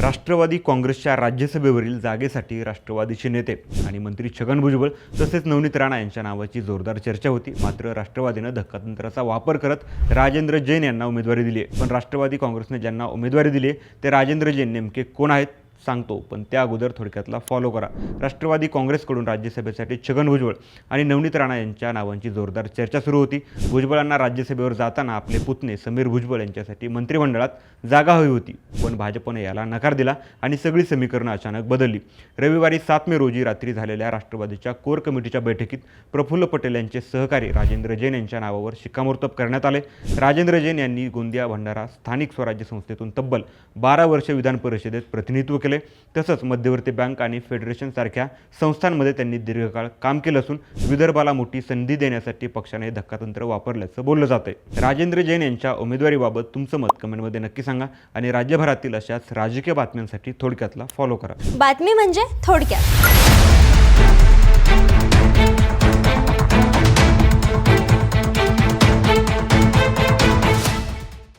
राष्ट्रवादी काँग्रेसच्या राज्यसभेवरील जागेसाठी राष्ट्रवादीचे नेते आणि मंत्री छगन भुजबळ तसेच नवनीत राणा यांच्या नावाची जोरदार चर्चा होती। मात्र राष्ट्रवादीनं धक्कातंत्राचा वापर करत राजेंद्र जैन यांना उमेदवारी दिली आहे। पण राष्ट्रवादी काँग्रेसने ज्यांना उमेदवारी दिली आहे ते राजेंद्र जैन नेमके कोण आहेत सांगतो, पण त्या अगोदर थोडक्यातला फॉलो करा। राष्ट्रवादी काँग्रेसकडून राज्यसभेसाठी छगन भुजबळ आणि नवनीत राणा यांच्या नावांची जोरदार चर्चा सुरू होती। भुजबळांना राज्यसभेवर जाताना आपले पुतणे समीर भुजबळ यांच्यासाठी मंत्रिमंडळात जागा हवी होती, पण भाजपने याला नकार दिला आणि सगळी समीकरणं अचानक बदलली। रविवारी 7 मे रोजी रात्री झालेल्या राष्ट्रवादीच्या कोर कमिटीच्या बैठकीत प्रफुल्ल पटेल यांचे सहकारी राजेंद्र जैन यांच्या नावावर शिक्कामोर्तब करण्यात आले। राजेंद्र जैन यांनी गोंदिया भंडारा स्थानिक स्वराज्य संस्थेतून तब्बल 12 वर्ष विधान परिषदेत प्रतिनिधित्व केले। तसंच मध्यवर्ती बँक आणि फेडरेशन सारख्या संस्थांमध्ये त्यांनी दीर्घकाळ काम केलं असून विदर्भाला मोठी संधी देण्यासाठी पक्षाने धक्कातंत्र वापरल्याचं बोललं जातंय। राजेंद्र जैन यांच्या उमेदवारीबाबत तुमचं मत कमेंटमध्ये नक्की सांगा आणि राज्यभरातील अशाच राजकीय बातम्यांसाठी थोडक्यातला फॉलो करा। बातमी म्हणजे थोडक्यात।